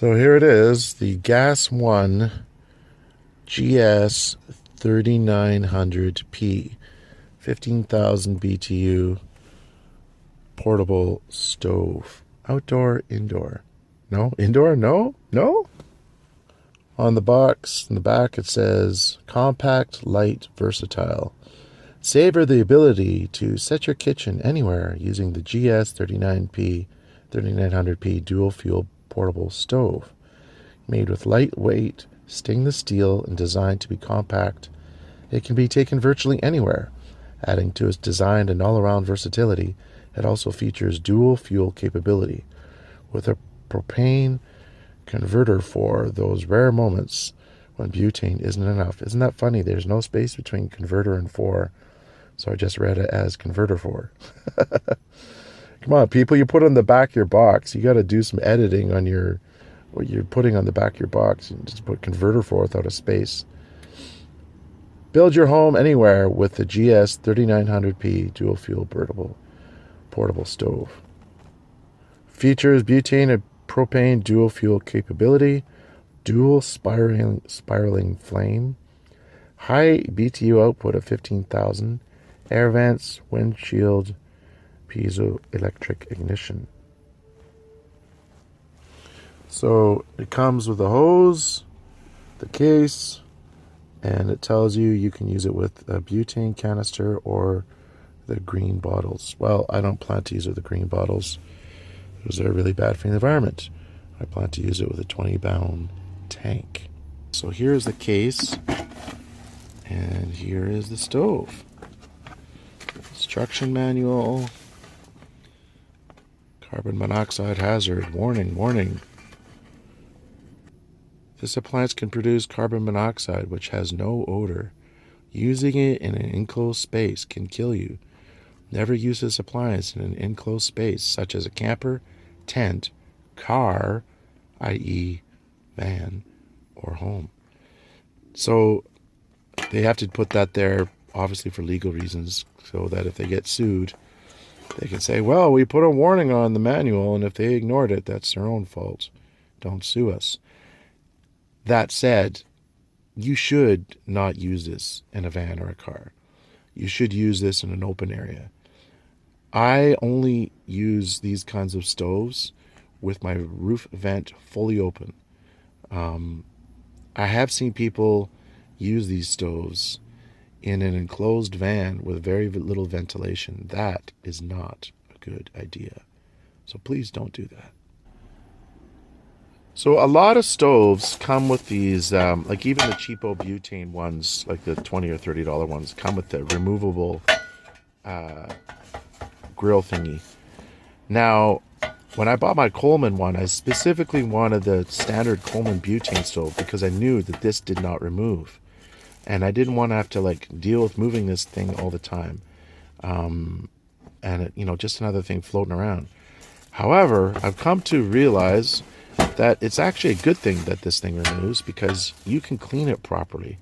So here it is, the Gas 1 GS 3900P, 15,000 BTU portable stove. Outdoor, indoor. No, indoor, no, no. On the box, in the back, it says compact, light, versatile. Savor the ability to set your kitchen anywhere using the GS 3900P dual fuel portable stove. Made with lightweight stainless steel and designed to be compact, it can be taken virtually anywhere. Adding to its design and all-around versatility, it also features dual fuel capability with a propane converter for those rare moments when butane isn't enough. Isn't that funny? There's no space between converter and for, so I just read it as converter for. Come on, people, you put on the back of your box. You got to do some editing on what you're putting on the back of your box. You just put converter for without a space. Build your home anywhere with the GS 3900P dual fuel portable stove. Features butane and propane dual fuel capability, dual spiraling flame, high BTU output of 15,000, air vents, windshield, piezoelectric ignition. So it comes with a hose, the case, and it tells you can use it with a butane canister or the green bottles. Well, I don't plan to use it with the green bottles because they're really bad for the environment. I plan to use it with a 20-pound tank. So here's the case, and here is the stove. Instruction manual. Carbon monoxide hazard. Warning, warning. This appliance can produce carbon monoxide, which has no odor. Using it in an enclosed space can kill you. Never use this appliance in an enclosed space, such as a camper, tent, car, i.e. van, or home. So they have to put that there, obviously for legal reasons, so that if they get sued, they can say, well, we put a warning on the manual, and if they ignored it, that's their own fault. Don't sue us. That said, you should not use this in a van or a car. You should use this in an open area. I only use these kinds of stoves with my roof vent fully open. I have seen people use these stoves in an enclosed van with very little ventilation. That is not a good idea. So please don't do that. So a lot of stoves come with these, like even the cheapo butane ones, like the $20 or $30 ones, come with the removable grill thingy. Now, when I bought my Coleman one, I specifically wanted the standard Coleman butane stove because I knew that this did not remove. And I didn't want to have to deal with moving this thing all the time. And it, just another thing floating around. However, I've come to realize that it's actually a good thing that this thing removes because you can clean it properly.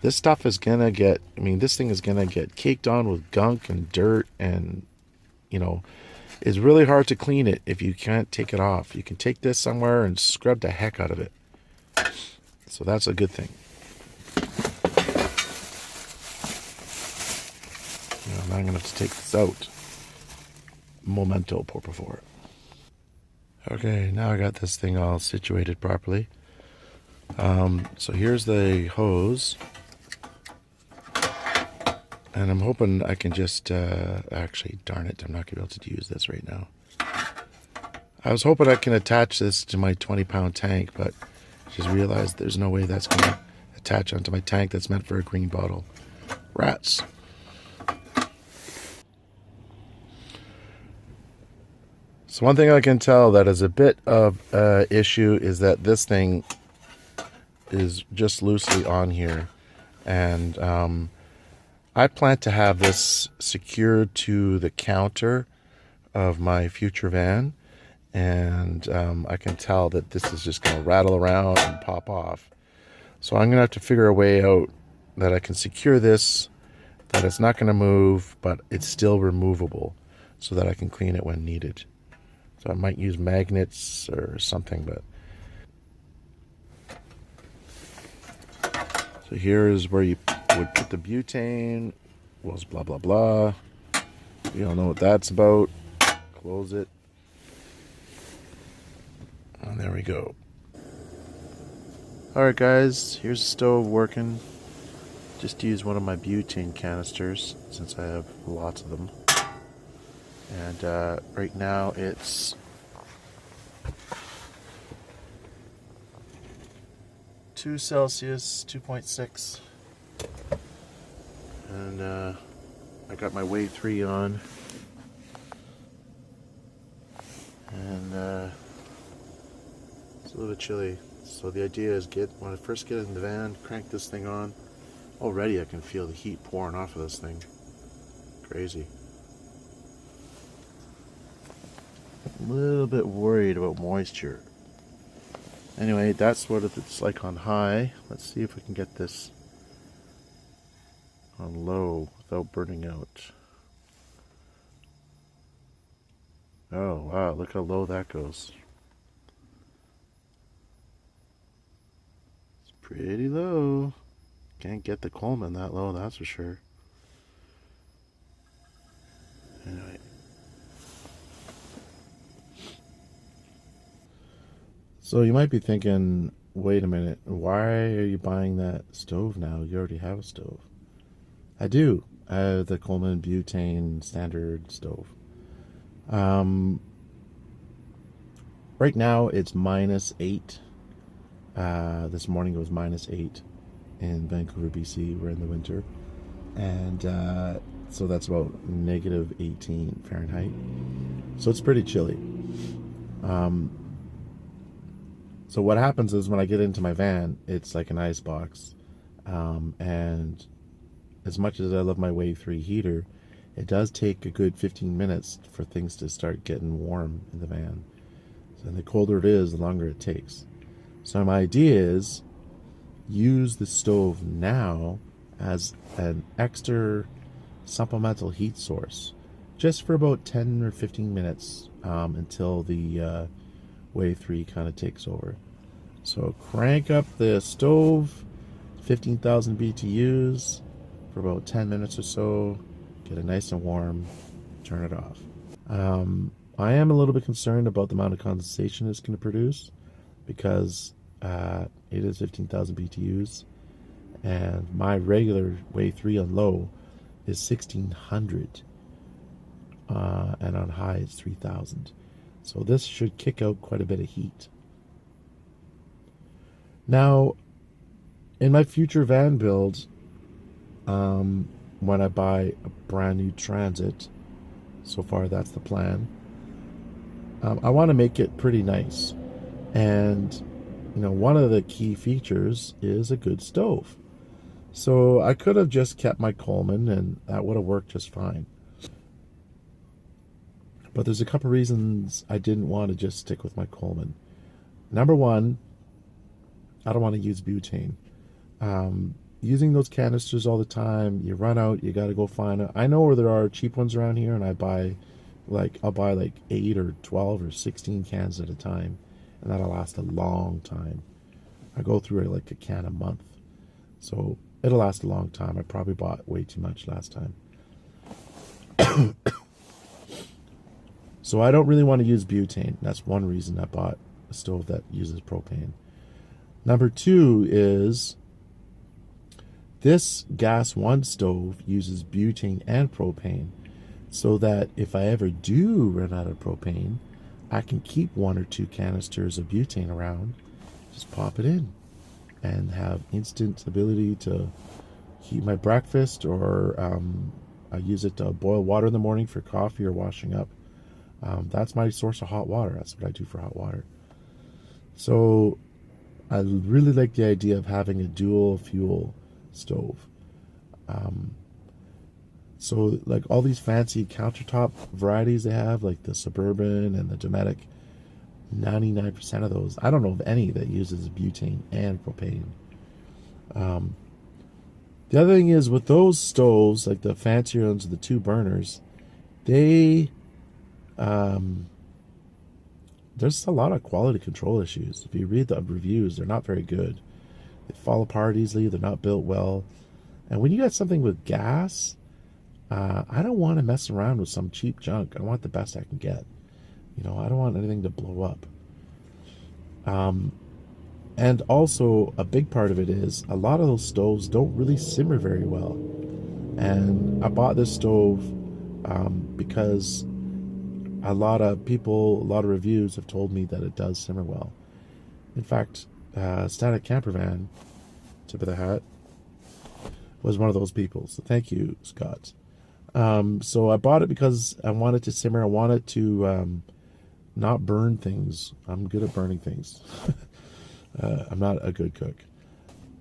This stuff is gonna get, this thing is gonna get caked on with gunk and dirt, and it's really hard to clean it if you can't take it off. You can take this somewhere and scrub the heck out of it. So that's a good thing. Now I'm gonna have to take this out. Momento, por favor. Okay, now I got this thing all situated properly. So here's the hose. And I'm hoping I can just, actually, darn it, I'm not going to be able to use this right now. I was hoping I can attach this to my 20-pound tank, but I just realized there's no way that's going to attach onto my tank that's meant for a green bottle. Rats. So one thing I can tell that is a bit of an issue is that this thing is just loosely on here. And I plan to have this secured to the counter of my future van. And I can tell that this is just going to rattle around and pop off. So I'm going to have to figure a way out that I can secure this, that it's not going to move, but it's still removable so that I can clean it when needed. So I might use magnets or something, but So here is where you would put the butane. Was blah blah blah. You don't know what that's about. Close it. And there we go. Alright guys, here's the stove working. Just use one of my butane canisters since I have lots of them. And right now it's 2 Celsius, 2.6. And I got my Wave 3 on. And it's a little bit chilly. So the idea is when I first get in the van, crank this thing on. Already I can feel the heat pouring off of this thing. Crazy. A little bit worried about moisture. Anyway, that's what it's like on high. Let's see if we can get this on low without burning out. Oh wow, look how low that goes. It's pretty low. Can't get the Coleman that low, that's for sure. Anyway. So you might be thinking, wait a minute, why are you buying that stove now? You already have a stove. I do. I have the Coleman butane standard stove. Right now it's -8. This morning it was -8 in Vancouver, BC. We're in the winter. And so that's about -18 Fahrenheit. So it's pretty chilly. So what happens is when I get into my van, it's like an ice box. And as much as I love my Wave 3 heater, it does take a good 15 minutes for things to start getting warm in the van. So the colder it is, the longer it takes. So my idea is use the stove now as an extra supplemental heat source, just for about 10 or 15 minutes until the Wave 3 kind of takes over. So crank up the stove, 15,000 BTUs for about 10 minutes or so, get it nice and warm, turn it off. I am a little bit concerned about the amount of condensation it's going to produce because it is 15,000 BTUs and my regular Wave 3 on low is 1,600 and on high it's 3,000. So this should kick out quite a bit of heat. Now, in my future van build, when I buy a brand new Transit, so far that's the plan, I want to make it pretty nice. And, you know, one of the key features is a good stove. So I could have just kept my Coleman and that would have worked just fine. But there's a couple reasons I didn't want to just stick with my Coleman. Number one, I don't want to use butane. Using those canisters all the time, you run out, you got to go find it. I know where there are cheap ones around here, and I'll buy like 8 or 12 or 16 cans at a time, and that'll last a long time. I go through it like a can a month, so it'll last a long time. I probably bought way too much last time. So I don't really want to use butane. That's one reason I bought a stove that uses propane. Number two is this Gas 1 stove uses butane and propane, so that if I ever do run out of propane, I can keep 1 or 2 canisters of butane around, just pop it in, and have instant ability to heat my breakfast, or I use it to boil water in the morning for coffee or washing up. That's my source of hot water. That's what I do for hot water. So I really like the idea of having a dual fuel stove. So like all these fancy countertop varieties they have, like the Suburban and the Dometic, 99% of those, I don't know of any that uses butane and propane. The other thing is with those stoves, like the fancier ones, the 2 burners, they there's a lot of quality control issues. If you read the reviews, they're not very good. They fall apart easily. They're not built well. And when you got something with gas, I don't want to mess around with some cheap junk. I want the best I can get. I don't want anything to blow up. And also, a big part of it is a lot of those stoves don't really simmer very well. And I bought this stove because a lot of reviews have told me that it does simmer well. In fact, Static Camper Van, tip of the hat, was one of those people. So thank you, Scott. So I bought it because I wanted to simmer. I wanted to not burn things. I'm good at burning things. I'm not a good cook.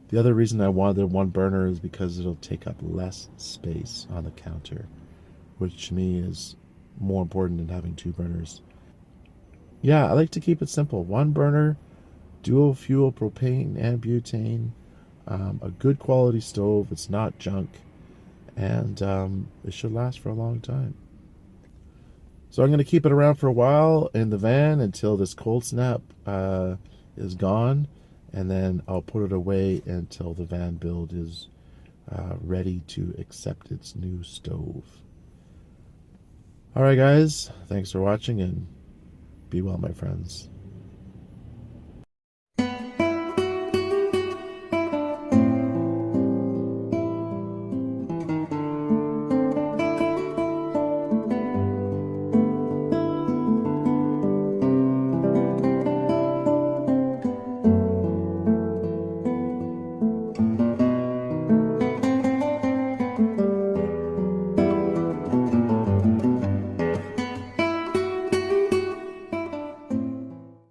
The other reason I wanted one burner is because it'll take up less space on the counter, which to me is more important than having two burners. Yeah, I like to keep it simple. One burner, dual fuel propane and butane, a good quality stove. It's not junk, and it should last for a long time. So I'm going to keep it around for a while in the van until this cold snap is gone, and then I'll put it away until the van build is ready to accept its new stove. Alright guys, thanks for watching, and be well, my friends.